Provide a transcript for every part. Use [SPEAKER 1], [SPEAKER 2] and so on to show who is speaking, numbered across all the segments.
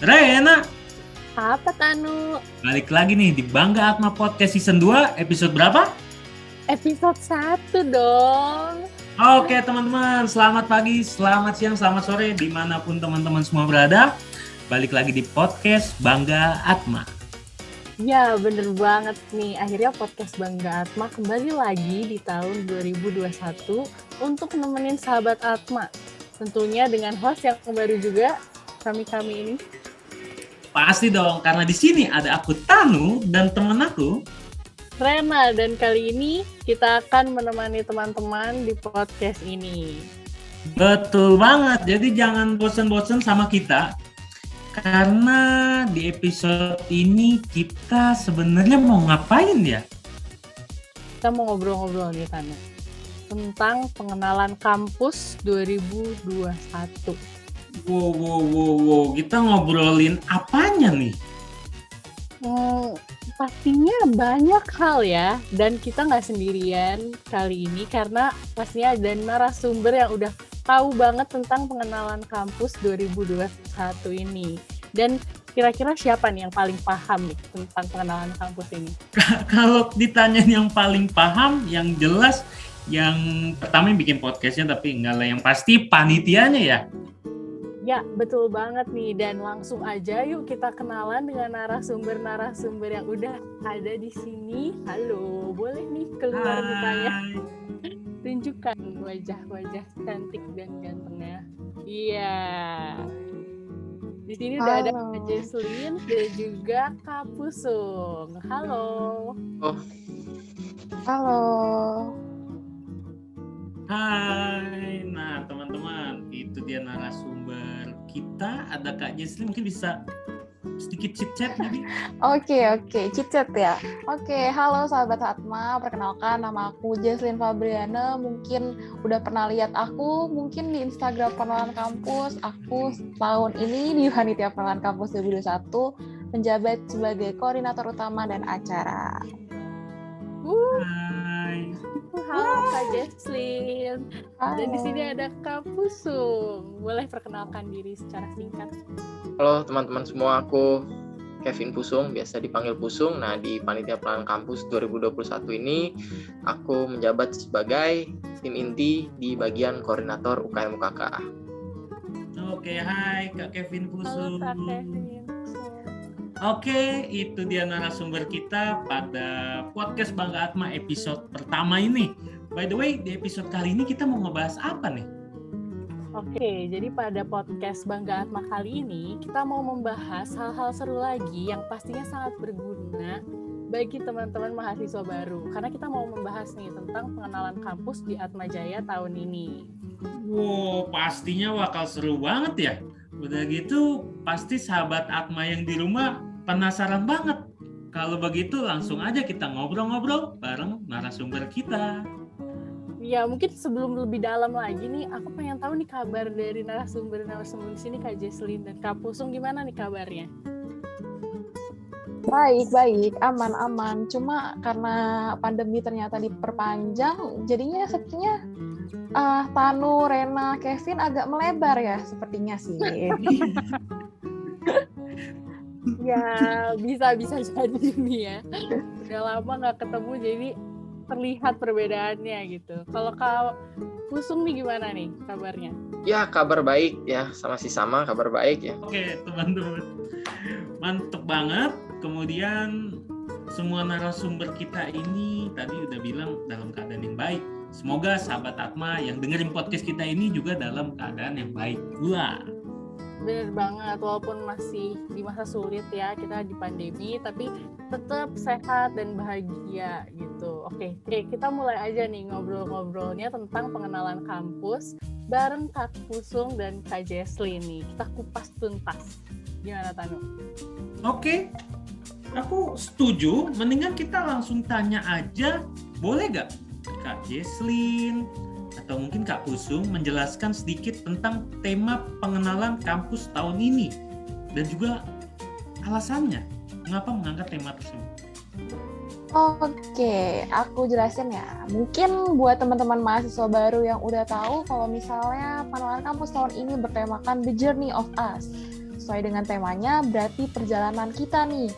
[SPEAKER 1] Rena,
[SPEAKER 2] Apa Tanu?
[SPEAKER 1] balik lagi nih di Bangga Atma Podcast Season 2, episode berapa?
[SPEAKER 2] Episode 1 dong.
[SPEAKER 1] Oke teman-teman, selamat pagi, selamat siang, selamat sore, dimanapun teman-teman semua berada. Balik lagi di podcast Bangga Atma.
[SPEAKER 2] Ya bener banget nih, akhirnya podcast Bangga Atma kembali lagi di tahun 2021 untuk nemenin sahabat Atma. Tentunya dengan host yang baru juga, kami ini.
[SPEAKER 1] Pasti dong, karena di sini ada aku Tanu dan teman aku
[SPEAKER 2] Rena, dan kali ini kita akan menemani teman-teman di podcast ini.
[SPEAKER 1] Betul banget, jadi jangan bosan-bosan sama kita. Karena di episode ini kita sebenarnya mau ngapain ya?
[SPEAKER 2] Kita mau ngobrol-ngobrol nih Tanu tentang pengenalan kampus 2021.
[SPEAKER 1] Wow, kita ngobrolin apanya nih?
[SPEAKER 2] Pastinya banyak hal ya, dan kita nggak sendirian kali ini karena pastinya ada narasumber yang udah tahu banget tentang pengenalan kampus 2021 ini. Dan kira-kira siapa nih yang paling paham nih tentang pengenalan kampus ini?
[SPEAKER 1] Kalau ditanya yang paling paham, yang jelas, yang pertama yang bikin podcastnya, tapi enggak lah, yang pasti panitianya ya.
[SPEAKER 2] Ya, betul banget nih. Dan langsung aja yuk kita kenalan dengan narasumber-narasumber yang udah ada di sini. Halo, boleh nih keluar mukanya. Tunjukkan wajah-wajah cantik dan gantengnya. Iya. Di sini udah ada Kak Jesslyn dan juga Kak Pusung. Halo.
[SPEAKER 3] Halo.
[SPEAKER 1] Hai, nah teman-teman, itu dia narasumber kita. Ada Kak Jesslyn, mungkin bisa sedikit chit-chat nih.
[SPEAKER 3] Oke, chit-chat ya. Oke, halo sahabat Atma, perkenalkan nama aku Jesslyn Fabriana. Mungkin udah pernah lihat aku, mungkin di Instagram Pengenalan Kampus. Aku tahun ini di Panitia Pengenalan Kampus 2021 menjabat sebagai koordinator utama dan acara.
[SPEAKER 1] Hai.
[SPEAKER 2] Halo Kak Jesslyn. Dan di sini ada Kak Pusung. Boleh perkenalkan diri secara singkat.
[SPEAKER 4] Halo teman-teman semua, aku Kevin Pusung, biasa dipanggil Pusung. Nah, di Panitia Pengenalan Kampus 2021 ini aku menjabat sebagai tim inti di bagian koordinator UKM UKK.
[SPEAKER 1] Oke, hai Kak Kevin Pusung.
[SPEAKER 2] Halo Kak Kevin.
[SPEAKER 1] Oke, itu dia narasumber kita pada podcast Bangga Atma episode pertama ini. By the way, di episode kali ini kita mau ngebahas apa nih?
[SPEAKER 2] Oke, jadi pada podcast Bangga Atma kali ini kita mau membahas hal-hal seru lagi yang pastinya sangat berguna bagi teman-teman mahasiswa baru. Karena kita mau membahas nih tentang pengenalan kampus di Atma Jaya tahun ini.
[SPEAKER 1] Wow, pastinya bakal seru banget ya. Udah gitu, pasti sahabat Atma yang di rumah penasaran banget. Kalau begitu langsung aja kita ngobrol-ngobrol bareng narasumber kita.
[SPEAKER 2] Ya, mungkin sebelum lebih dalam lagi nih, aku pengen tahu nih kabar dari narasumber di sini, Kak Jesslyn dan Kak Pusung, gimana nih kabarnya?
[SPEAKER 3] Baik, aman. Cuma karena pandemi ternyata diperpanjang, jadinya sepertinya Tanu, Rena, Kevin agak melebar ya sepertinya sih.
[SPEAKER 2] Ya, bisa jadi nih ya. Udah lama nggak ketemu, jadi terlihat perbedaannya gitu. Kalau Kak Pusung nih gimana nih kabarnya?
[SPEAKER 4] Ya, kabar baik ya, sama kabar baik ya.
[SPEAKER 1] Oke, teman-teman. Mantep banget. Kemudian semua narasumber kita ini tadi udah bilang dalam keadaan yang baik. Semoga sahabat Atma yang dengerin podcast kita ini juga dalam keadaan yang baik pula.
[SPEAKER 2] Bener banget, walaupun masih di masa sulit ya, kita di pandemi, tapi tetap sehat dan bahagia gitu. Oke, kita mulai aja nih ngobrol-ngobrolnya tentang pengenalan kampus bareng Kak Pusung dan Kak Jesslyn nih. Kita kupas tuntas. Gimana Tanu?
[SPEAKER 1] Oke, aku setuju. Mendingan kita langsung tanya aja, boleh gak Kak Jesslyn atau mungkin Kak Pusung menjelaskan sedikit tentang tema pengenalan kampus tahun ini dan juga alasannya mengapa mengangkat tema tersebut.
[SPEAKER 3] Oke, aku jelasin ya. Mungkin buat teman-teman mahasiswa baru yang udah tahu kalau misalnya pengenalan kampus tahun ini bertemakan The Journey of Us. sesuai dengan temanya berarti perjalanan kita nih,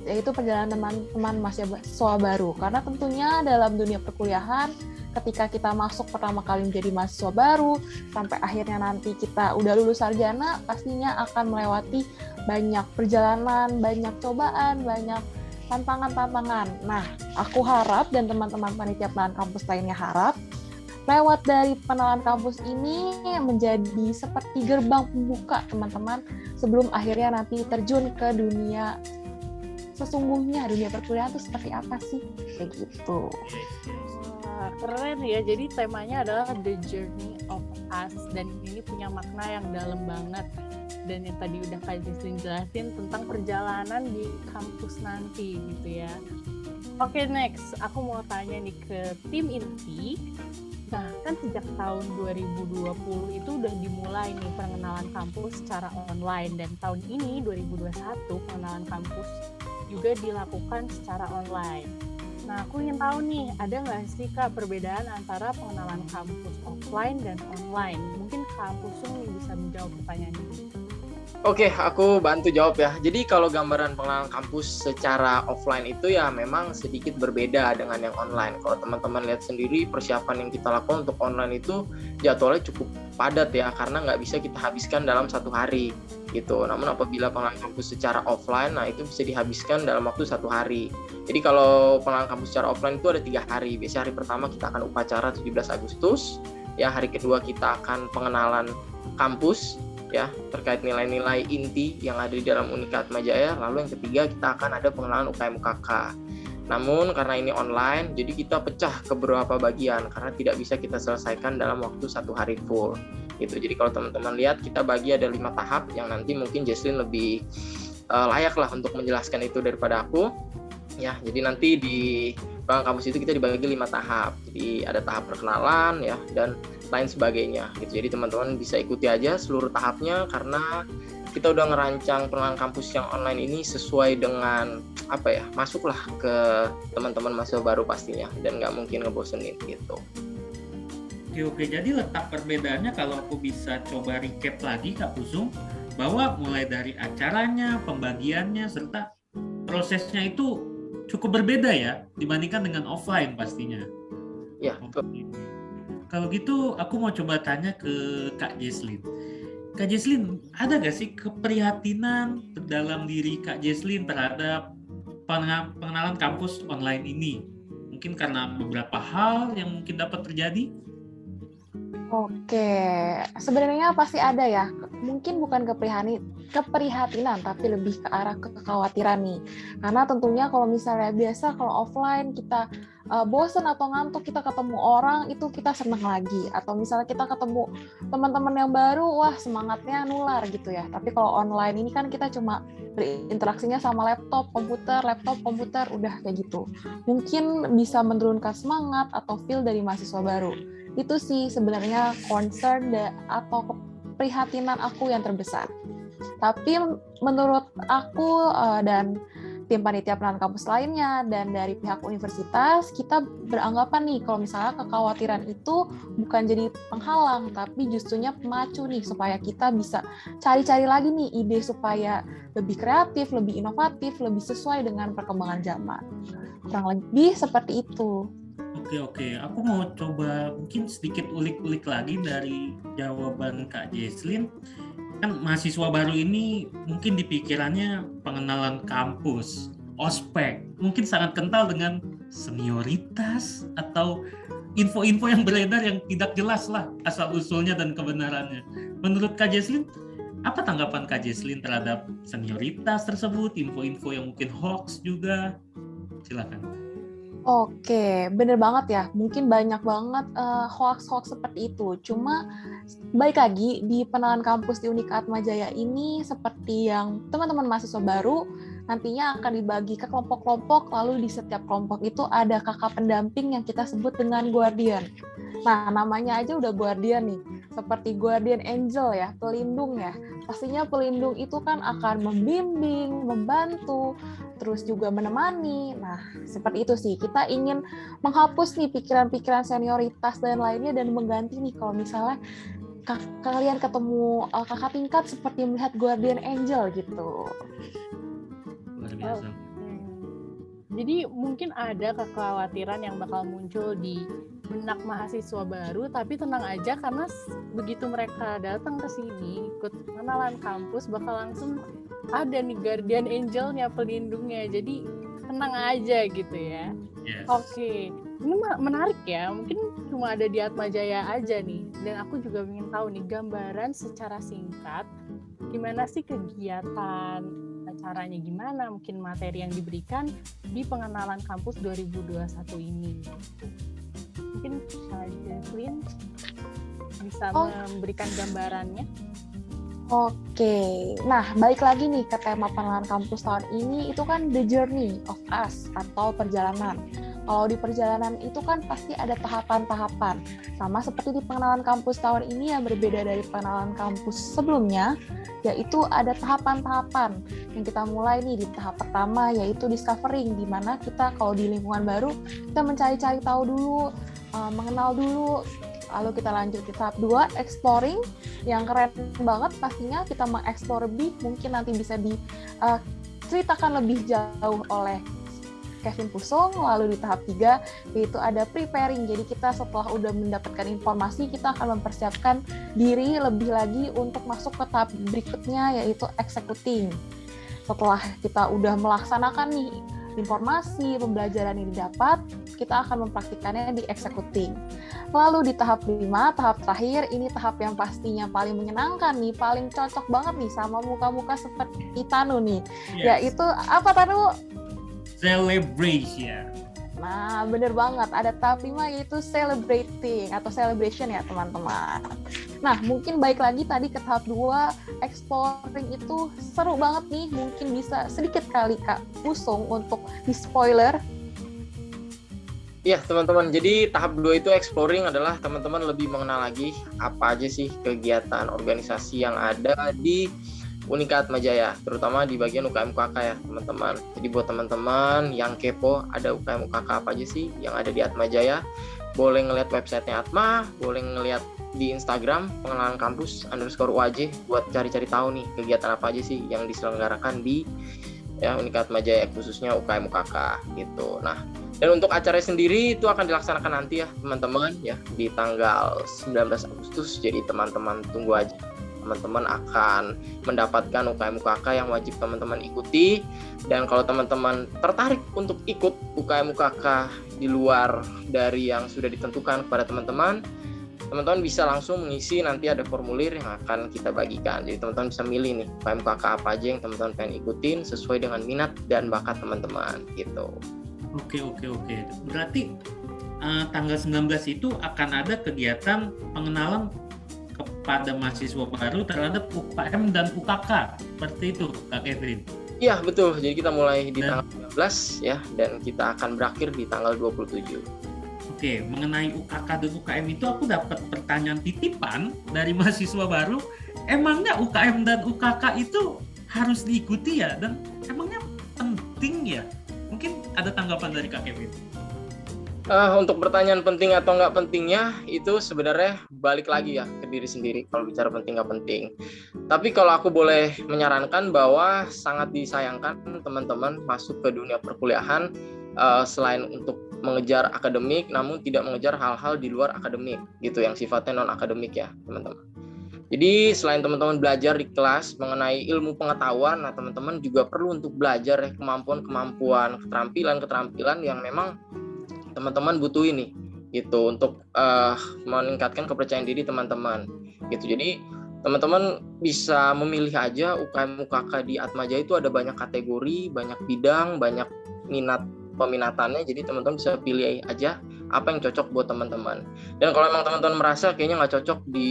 [SPEAKER 3] yaitu perjalanan teman-teman mahasiswa baru. Karena tentunya dalam dunia perkuliahan, ketika kita masuk pertama kali menjadi mahasiswa baru, sampai akhirnya nanti kita udah lulus sarjana, pastinya akan melewati banyak perjalanan, banyak cobaan, banyak tantangan-tantangan. Nah, aku harap dan teman-teman panitia pengenalan kampus lainnya harap, lewat dari pengenalan kampus ini menjadi seperti gerbang pembuka teman-teman sebelum akhirnya nanti terjun ke dunia sesungguhnya, dunia perkuliahan itu seperti apa sih? Kayak gitu.
[SPEAKER 2] Wah, keren ya. Jadi temanya adalah The Journey of Us dan ini punya makna yang dalam banget. Dan yang tadi udah Kak Jesslyn jelasin tentang perjalanan di kampus nanti gitu ya. Oke, next. Aku mau tanya nih ke tim inti. Nah, kan sejak tahun 2020 itu udah dimulai nih pengenalan kampus secara online. Dan tahun ini, 2021, pengenalan kampus juga dilakukan secara online. Nah, aku ingin tahu nih, ada nggak sih Kak perbedaan antara pengenalan kampus offline dan online? Mungkin Kak Pusung nih bisa menjawab pertanyaan ini.
[SPEAKER 4] Oke, aku bantu jawab ya. Jadi kalau gambaran pengenalan kampus secara offline itu ya memang sedikit berbeda dengan yang online. Kalau teman-teman lihat sendiri persiapan yang kita lakukan untuk online itu jadwalnya cukup padat ya, karena nggak bisa kita habiskan dalam satu hari gitu. Namun apabila pengenalan kampus secara offline, nah itu bisa dihabiskan dalam waktu 1 hari. Jadi kalau pengenalan kampus secara offline itu ada 3 hari. Biasanya hari pertama kita akan upacara 17 Agustus, ya hari kedua kita akan pengenalan kampus ya terkait nilai-nilai inti yang ada di dalam Unika Atmajaya. Lalu yang ketiga kita akan ada pengenalan UKM UKK. Namun karena ini online, jadi kita pecah ke beberapa bagian karena tidak bisa kita selesaikan dalam waktu 1 hari full. Gitu. Jadi kalau teman-teman lihat kita bagi ada 5 tahap yang nanti mungkin Jesslyn lebih layak lah untuk menjelaskan itu daripada aku. Ya, jadi nanti di pengenalan kampus itu kita dibagi 5 tahap. Jadi ada tahap perkenalan ya dan lain sebagainya gitu. Jadi teman-teman bisa ikuti aja seluruh tahapnya karena kita udah ngerancang pengenalan kampus yang online ini sesuai dengan apa ya, masuklah ke teman-teman mahasiswa baru pastinya dan nggak mungkin ngebosenin gitu.
[SPEAKER 1] Oke, jadi letak perbedaannya kalau aku bisa coba recap lagi Kak Pusung, bahwa mulai dari acaranya, pembagiannya, serta prosesnya itu cukup berbeda ya dibandingkan dengan offline pastinya.
[SPEAKER 4] Ya, betul.
[SPEAKER 1] Kalau gitu aku mau coba tanya ke Kak Jesslyn. Kak Jesslyn, ada gak sih keprihatinan dalam diri Kak Jesslyn terhadap pengenalan kampus online ini? Mungkin karena beberapa hal yang mungkin dapat terjadi?
[SPEAKER 3] Oke, sebenarnya pasti ada ya. Mungkin bukan keprihatinan, tapi lebih ke arah kekhawatiran nih. Karena tentunya kalau misalnya biasa kalau offline kita bosen atau ngantuk, kita ketemu orang itu kita seneng lagi. Atau misalnya kita ketemu teman-teman yang baru, wah semangatnya nular gitu ya. Tapi kalau online ini kan kita cuma berinteraksinya sama laptop, komputer, udah kayak gitu. Mungkin bisa menurunkan semangat atau feel dari mahasiswa baru. Itu sih sebenarnya concern atau keprihatinan aku yang terbesar. Tapi menurut aku dan tim panitia pengenalan kampus lainnya dan dari pihak universitas, kita beranggapan nih kalau misalnya kekhawatiran itu bukan jadi penghalang, tapi justrunya pemacu nih supaya kita bisa cari-cari lagi nih ide supaya lebih kreatif, lebih inovatif, lebih sesuai dengan perkembangan zaman. Kurang lebih seperti itu.
[SPEAKER 1] Oke, aku mau coba mungkin sedikit ulik-ulik lagi dari jawaban Kak Jesslyn. Kan mahasiswa baru ini mungkin di pikirannya pengenalan kampus, ospek, mungkin sangat kental dengan senioritas atau info-info yang beredar yang tidak jelas lah asal-usulnya dan kebenarannya. Menurut Kak Jesslyn, apa tanggapan Kak Jesslyn terhadap senioritas tersebut, info-info yang mungkin hoax juga? Silakan.
[SPEAKER 3] Oke, bener banget ya. Mungkin banyak banget hoax-hoax seperti itu. Cuma balik lagi di pengenalan kampus di Unika Atmajaya ini seperti yang teman-teman mahasiswa baru nantinya akan dibagi ke kelompok-kelompok, lalu di setiap kelompok itu ada kakak pendamping yang kita sebut dengan guardian. Nah, namanya aja udah guardian nih, seperti guardian angel ya, pelindung ya. Pastinya pelindung itu kan akan membimbing, membantu, terus juga menemani. Nah, seperti itu sih. Kita ingin menghapus nih pikiran-pikiran senioritas dan lainnya dan mengganti nih kalau misalnya kalian ketemu kakak tingkat seperti melihat guardian angel gitu.
[SPEAKER 1] Luar biasa.
[SPEAKER 2] Jadi mungkin ada kekhawatiran yang bakal muncul di benak mahasiswa baru, tapi tenang aja karena begitu mereka datang ke sini ikut pengenalan kampus bakal langsung ada nih guardian angelnya, pelindungnya. Jadi tenang aja gitu ya.
[SPEAKER 1] Yes.
[SPEAKER 2] Oke, ini menarik ya. Mungkin cuma ada di Atmajaya aja nih. Dan aku juga ingin tahu nih gambaran secara singkat gimana sih kegiatan, caranya gimana, mungkin materi yang diberikan di pengenalan kampus 2021 ini. Mungkin Jesslyn bisa memberikan gambarannya.
[SPEAKER 3] Oke, nah balik lagi nih ke tema pengenalan kampus tahun ini, itu kan the journey of us atau perjalanan. Kalau di perjalanan itu kan pasti ada tahapan-tahapan. Sama seperti di pengenalan kampus tahun ini yang berbeda dari pengenalan kampus sebelumnya, yaitu ada tahapan-tahapan. Yang kita mulai nih di tahap pertama yaitu discovering, di mana kita kalau di lingkungan baru, kita mencari-cari tahu dulu, mengenal dulu. Lalu kita lanjut ke tahap 2, exploring, yang keren banget pastinya kita mengeksplor lebih, mungkin nanti bisa diceritakan lebih jauh oleh Kevin Pusung. Lalu di tahap 3 yaitu ada preparing, jadi kita setelah udah mendapatkan informasi, kita akan mempersiapkan diri lebih lagi untuk masuk ke tahap berikutnya yaitu executing. Setelah kita udah melaksanakan nih informasi, pembelajaran yang didapat, kita akan mempraktikannya di executing. Lalu di tahap 5, tahap terakhir, ini tahap yang pastinya paling menyenangkan nih, paling cocok banget nih sama muka-muka seperti Tanu nih.
[SPEAKER 1] Yes.
[SPEAKER 3] Yaitu apa Tanu?
[SPEAKER 1] Celebration.
[SPEAKER 3] Nah, bener banget. Ada tahap 5 yaitu celebrating atau celebration ya teman-teman. Nah, mungkin baik lagi tadi ke tahap 2, exploring itu seru banget nih. Mungkin bisa sedikit kali Kak Pusung untuk di-spoiler.
[SPEAKER 4] Iya teman-teman, jadi tahap 2 itu exploring adalah teman-teman lebih mengenal lagi apa aja sih kegiatan organisasi yang ada di Unika Atmajaya, terutama di bagian UKM UKK ya teman-teman. Jadi buat teman-teman yang kepo ada UKM UKK apa aja sih yang ada di Atmajaya, boleh ngeliat websitenya Atma, boleh ngeliat di Instagram pengenalan kampus _UAJ buat cari-cari tahu nih kegiatan apa aja sih yang diselenggarakan di Unika Atmajaya, khususnya UKM UKK gitu. Nah, dan untuk acara sendiri itu akan dilaksanakan nanti ya teman-teman ya di tanggal 19 Agustus. Jadi teman-teman tunggu aja. Teman-teman akan mendapatkan UKM UKK yang wajib teman-teman ikuti. Dan kalau teman-teman tertarik untuk ikut UKM UKK di luar dari yang sudah ditentukan kepada teman-teman bisa langsung mengisi, nanti ada formulir yang akan kita bagikan. Jadi teman-teman bisa milih nih UKM UKK apa aja yang teman-teman pengen ikutin sesuai dengan minat dan bakat teman-teman gitu.
[SPEAKER 1] Oke. Berarti tanggal 19 itu akan ada kegiatan pengenalan kepada mahasiswa baru terhadap UKM dan UKK. Seperti itu, Kak Kevin? Iya, betul. Jadi kita mulai di tanggal 19 ya, dan kita akan berakhir di tanggal 27. Oke, mengenai UKK dan UKM itu aku dapat pertanyaan titipan dari mahasiswa baru. Emangnya UKM dan UKK itu harus diikuti ya? Dan emangnya penting ya? Mungkin ada tanggapan dari Kak Kevin. Untuk pertanyaan penting atau nggak pentingnya itu sebenarnya balik lagi ya ke diri sendiri kalau bicara penting nggak penting. Tapi kalau aku boleh menyarankan bahwa sangat disayangkan teman-teman masuk ke dunia perkuliahan selain untuk mengejar akademik, namun tidak mengejar hal-hal di luar akademik gitu yang sifatnya non akademik ya teman-teman. Jadi selain teman-teman belajar di kelas mengenai ilmu pengetahuan, nah teman-teman juga perlu untuk belajar ya kemampuan-kemampuan, keterampilan-keterampilan yang memang teman-teman butuh ini gitu untuk meningkatkan kepercayaan diri teman-teman gitu. Jadi teman-teman bisa memilih aja UKM UKK di Atmajaya itu ada banyak kategori, banyak bidang, banyak peminatannya. Jadi teman-teman bisa pilih aja apa yang cocok buat teman-teman. Dan kalau memang teman-teman merasa kayaknya nggak cocok di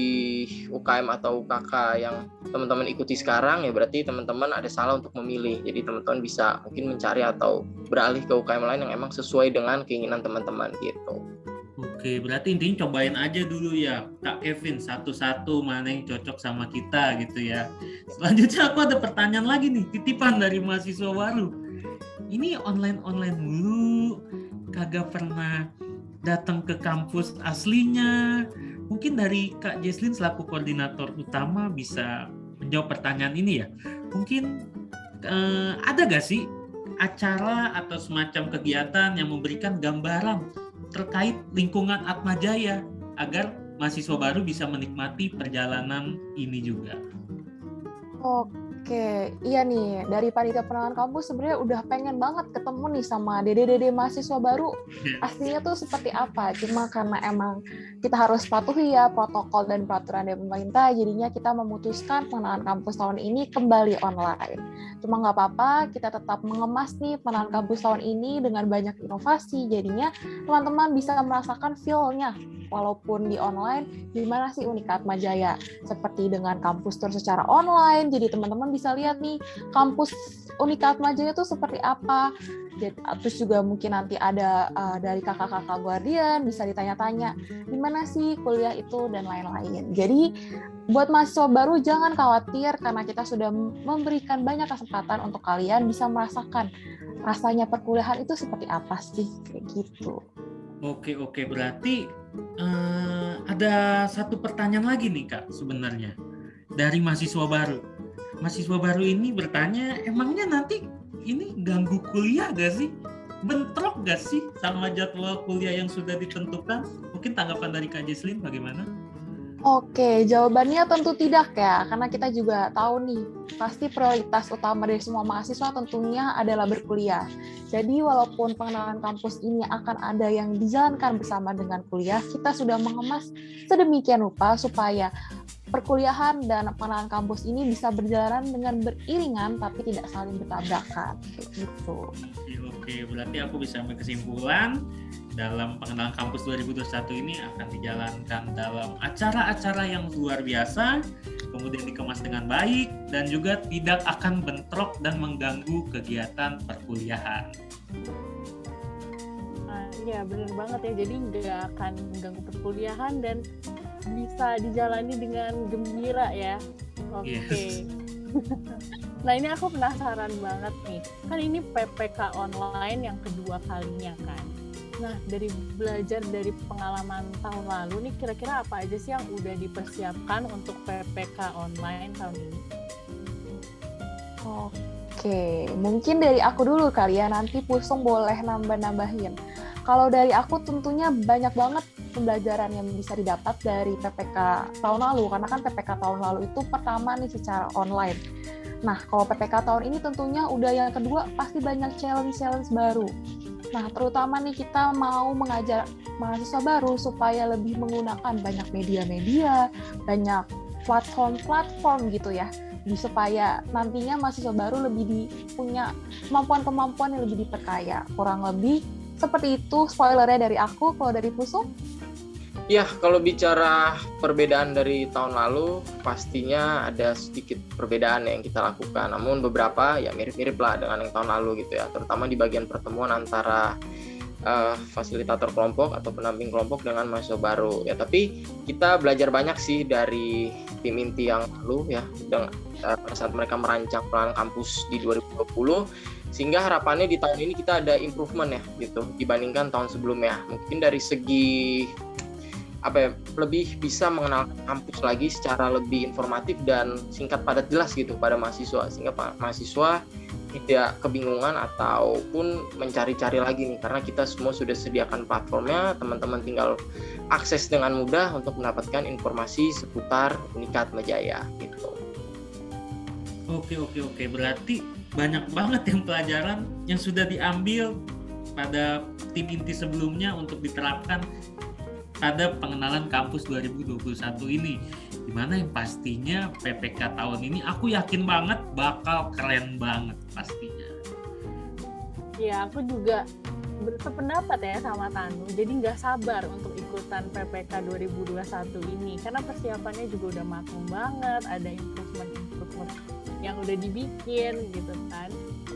[SPEAKER 1] UKM atau UKK yang teman-teman ikuti sekarang, ya berarti teman-teman ada salah untuk memilih. Jadi teman-teman bisa mungkin mencari atau beralih ke UKM lain yang emang sesuai dengan keinginan teman-teman gitu. Oke, berarti intinya cobain aja dulu ya Kak Kevin, satu-satu mana yang cocok sama kita gitu ya. Selanjutnya aku ada pertanyaan lagi nih, titipan dari mahasiswa baru. Ini online dulu, kagak pernah datang ke kampus aslinya, Mungkin dari Kak Jesslyn selaku koordinator utama bisa menjawab pertanyaan ini ya. Mungkin ada gak sih acara atau semacam kegiatan yang memberikan gambaran terkait lingkungan Atmajaya agar mahasiswa baru bisa menikmati perjalanan ini juga?
[SPEAKER 3] Oke, iya nih, dari panitia pengenalan kampus sebenarnya udah pengen banget ketemu nih sama dede-dede mahasiswa baru. Aslinya tuh seperti apa, cuma karena emang kita harus patuhi ya protokol dan peraturan dari pemerintah, jadinya kita memutuskan pengenalan kampus tahun ini kembali online. Cuma nggak apa-apa, kita tetap mengemas nih pengenalan kampus tahun ini dengan banyak inovasi, jadinya teman-teman bisa merasakan feel-nya. Walaupun di online, gimana sih Unika Atmajaya? Seperti dengan kampus tour secara online, jadi teman-teman bisa lihat nih kampus Unika Atmajaya itu seperti apa. Terus juga mungkin nanti ada dari kakak-kakak guardian, bisa ditanya-tanya, gimana sih kuliah itu, dan lain-lain. Jadi buat mahasiswa baru jangan khawatir, karena kita sudah memberikan banyak kesempatan untuk kalian bisa merasakan rasanya perkuliahan itu seperti apa sih, kayak gitu.
[SPEAKER 1] Oke, berarti ada satu pertanyaan lagi nih Kak sebenarnya dari mahasiswa baru. Mahasiswa baru ini bertanya, emangnya nanti ini ganggu kuliah gak sih? Bentrok gak sih sama jadwal kuliah yang sudah ditentukan? Mungkin tanggapan dari Kak Jesslyn bagaimana?
[SPEAKER 3] Oke, jawabannya tentu tidak ya, karena kita juga tahu nih, pasti prioritas utama dari semua mahasiswa tentunya adalah berkuliah. Jadi walaupun pengenalan kampus ini akan ada yang dijalankan bersama dengan kuliah, kita sudah mengemas sedemikian rupa supaya perkuliahan dan pengenalan kampus ini bisa berjalan dengan beriringan tapi tidak saling bertabrakan. Kayak gitu.
[SPEAKER 1] Oke, berarti aku bisa ambil kesimpulan dalam pengenalan kampus 2021 ini akan dijalankan dalam acara-acara yang luar biasa, kemudian dikemas dengan baik, dan juga tidak akan bentrok dan mengganggu kegiatan perkuliahan.
[SPEAKER 2] Iya, benar banget ya. Jadi nggak akan mengganggu perkuliahan dan bisa dijalani dengan gembira ya. Oke.
[SPEAKER 1] Yes.
[SPEAKER 2] Nah, ini aku penasaran banget nih. Kan ini PPK online yang kedua kalinya kan. Nah, dari belajar dari pengalaman tahun lalu nih, kira-kira apa aja sih yang udah dipersiapkan untuk PPK online tahun ini?
[SPEAKER 3] Oke, mungkin dari aku dulu kali ya, nanti Pusung boleh nambah-nambahin. Kalau dari aku tentunya banyak banget pembelajaran yang bisa didapat dari PPK tahun lalu, karena kan PPK tahun lalu itu pertama nih secara online. Nah, kalau PPK tahun ini tentunya udah yang kedua, pasti banyak challenge-challenge baru. Nah, terutama nih kita mau mengajar mahasiswa baru supaya lebih menggunakan banyak media-media, banyak platform gitu ya, supaya nantinya mahasiswa baru lebih punya kemampuan-kemampuan yang lebih diperkaya. Kurang lebih seperti itu spoilernya dari aku. Kalau dari Pusung?
[SPEAKER 4] Ya, kalau bicara perbedaan dari tahun lalu, pastinya ada sedikit perbedaan yang kita lakukan. Namun beberapa ya mirip-mirip lah dengan yang tahun lalu gitu ya, terutama di bagian pertemuan antara fasilitator kelompok atau pendamping kelompok dengan mahasiswa baru. Ya, tapi kita belajar banyak sih dari tim inti yang lalu ya, pada saat mereka merancang pengenalan kampus di 2020. Sehingga harapannya di tahun ini kita ada improvement ya gitu dibandingkan tahun sebelumnya. Mungkin dari segi lebih bisa mengenal kampus lagi secara lebih informatif dan singkat, padat, jelas gitu pada mahasiswa, sehingga mahasiswa tidak kebingungan ataupun mencari-cari lagi nih, karena kita semua sudah sediakan platformnya, teman-teman tinggal akses dengan mudah untuk mendapatkan informasi seputar Unika Atmajaya gitu.
[SPEAKER 1] Oke, berarti banyak banget yang pelajaran yang sudah diambil pada tim inti sebelumnya untuk diterapkan pada pengenalan kampus 2021 ini, dimana yang pastinya PPK tahun ini aku yakin banget bakal keren banget pastinya.
[SPEAKER 2] Ya, aku juga berpendapat ya sama Tanu, jadi nggak sabar untuk ikutan PPK 2021 ini, karena persiapannya juga udah matang banget, ada improvement yang udah dibikin gitu kan.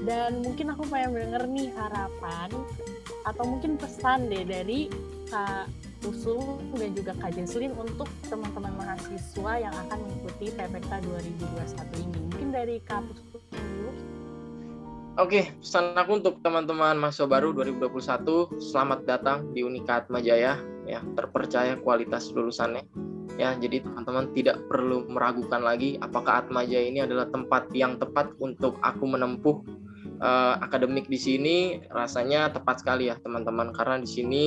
[SPEAKER 2] Dan mungkin aku pengen denger nih harapan atau mungkin pesan deh dari Kak Pusung dan juga Kak Jesslyn untuk teman-teman mahasiswa yang akan mengikuti PPK 2021 ini. Mungkin dari Kak Pusung dulu.
[SPEAKER 4] Oke, pesan aku untuk teman-teman mahasiswa baru 2021, selamat datang di Unika Atmajaya. ya, terpercaya kualitas lulusannya. Ya, jadi teman-teman tidak perlu meragukan lagi apakah Atmajaya ini adalah tempat yang tepat untuk aku menempuh akademik di sini. Rasanya tepat sekali ya teman-teman, karena di sini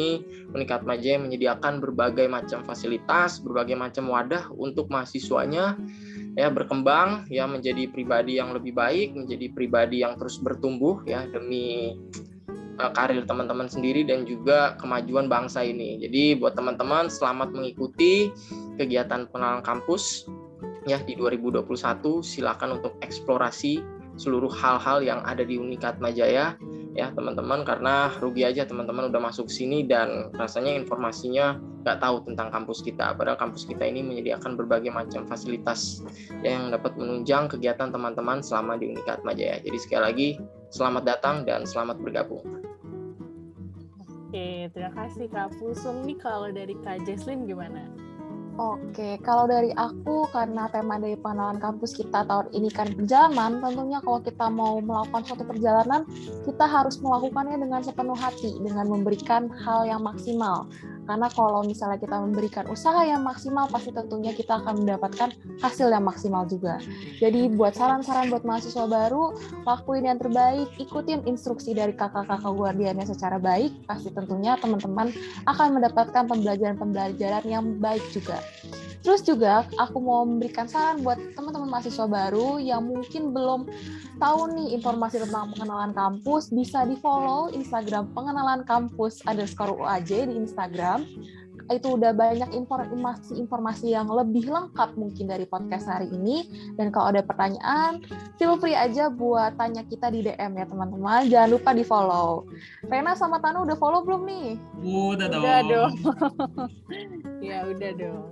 [SPEAKER 4] Unika Atmajaya menyediakan berbagai macam fasilitas, berbagai macam wadah untuk mahasiswanya ya berkembang ya menjadi pribadi yang lebih baik, menjadi pribadi yang terus bertumbuh ya demi karir teman-teman sendiri dan juga kemajuan bangsa ini. Jadi buat teman-teman, selamat mengikuti kegiatan pengenalan kampus ya di 2021. Silakan untuk eksplorasi seluruh hal-hal yang ada di Unika Atmajaya ya teman-teman, karena rugi aja teman-teman udah masuk sini dan rasanya informasinya nggak tahu tentang kampus kita, padahal kampus kita ini menyediakan berbagai macam fasilitas yang dapat menunjang kegiatan teman-teman selama di Unika Atmajaya. Jadi sekali lagi selamat datang dan selamat bergabung.
[SPEAKER 2] Oke, terima kasih Kak Pusung. Nih kalau dari Kak Jesslyn gimana?
[SPEAKER 3] Oke, kalau dari aku, karena tema dari pengenalan kampus kita tahun ini kan perjalanan, tentunya kalau kita mau melakukan suatu perjalanan, kita harus melakukannya dengan sepenuh hati, dengan memberikan hal yang maksimal. Karena kalau misalnya kita memberikan usaha yang maksimal, pasti tentunya kita akan mendapatkan hasil yang maksimal juga. Jadi buat saran-saran buat mahasiswa baru, lakuin yang terbaik, ikutin instruksi dari kakak-kakak guardiannya secara baik, pasti tentunya teman-teman akan mendapatkan pembelajaran yang baik juga. Terus juga aku mau memberikan saran buat teman-teman mahasiswa baru yang mungkin belum tahu nih informasi tentang pengenalan kampus, bisa di-follow Instagram pengenalan kampus _UAJ di Instagram. Itu udah banyak informasi yang lebih lengkap mungkin dari podcast hari ini. Dan kalau ada pertanyaan, feel free aja buat tanya kita di DM ya teman-teman. Jangan lupa di-follow. Rena sama Tanu udah follow belum nih?
[SPEAKER 1] Udah dong.
[SPEAKER 2] Udah dong. Ya udah dong.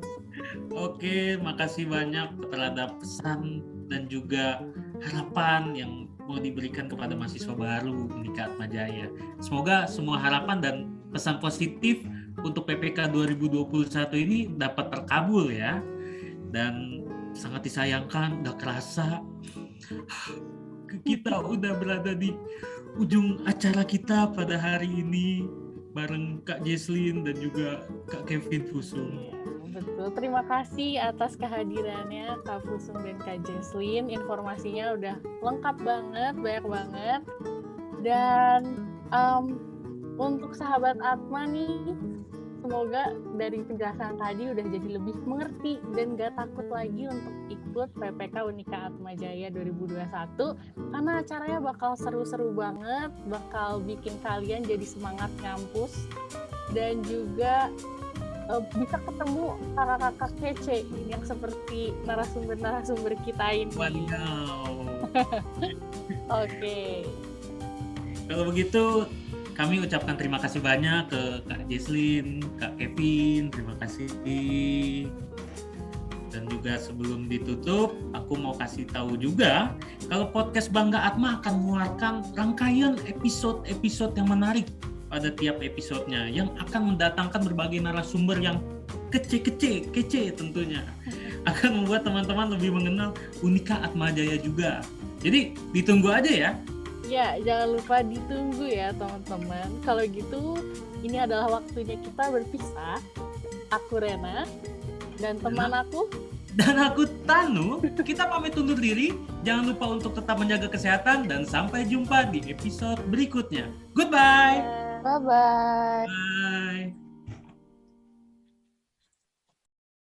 [SPEAKER 1] Oke, makasih banyak terhadap pesan dan juga harapan yang mau diberikan kepada mahasiswa baru Unika Atmajaya. Semoga semua harapan dan pesan positif untuk PPK 2021 ini dapat terkabul ya. Dan sangat disayangkan, gak kerasa kita udah berada di ujung acara kita pada hari ini bareng Kak Jesslyn dan juga Kak Kevin Pusung.
[SPEAKER 2] Betul, terima kasih atas kehadirannya Kak Pusung dan Kak Jesslyn. Informasinya udah lengkap banget, banyak banget. Dan untuk sahabat Atma nih, semoga dari penjelasan tadi udah jadi lebih mengerti dan gak takut lagi untuk ikut PPK Unika Atmajaya 2021, karena acaranya bakal seru-seru banget, bakal bikin kalian jadi semangat ngampus dan juga bisa ketemu kakak-kakak kece yang seperti narasumber-narasumber kita ini.
[SPEAKER 1] Wow.
[SPEAKER 2] Oke.
[SPEAKER 1] Kalau begitu, kami ucapkan terima kasih banyak ke Kak Jesslyn, Kak Kevin, terima kasih. Dan juga sebelum ditutup, aku mau kasih tahu juga kalau podcast Bangga Atma akan mengeluarkan rangkaian episode-episode yang menarik pada tiap episodenya yang akan mendatangkan berbagai narasumber yang kece tentunya. Akan membuat teman-teman lebih mengenal Unika Atmajaya juga. Jadi ditunggu aja ya.
[SPEAKER 2] Ya, jangan lupa ditunggu ya teman-teman. Kalau gitu, ini adalah waktunya kita berpisah. Aku Rena dan teman aku.
[SPEAKER 1] Dan aku Tanu. Kita pamit undur diri. Jangan lupa untuk tetap menjaga kesehatan dan sampai jumpa di episode berikutnya. Goodbye.
[SPEAKER 3] Bye-bye.
[SPEAKER 1] Bye.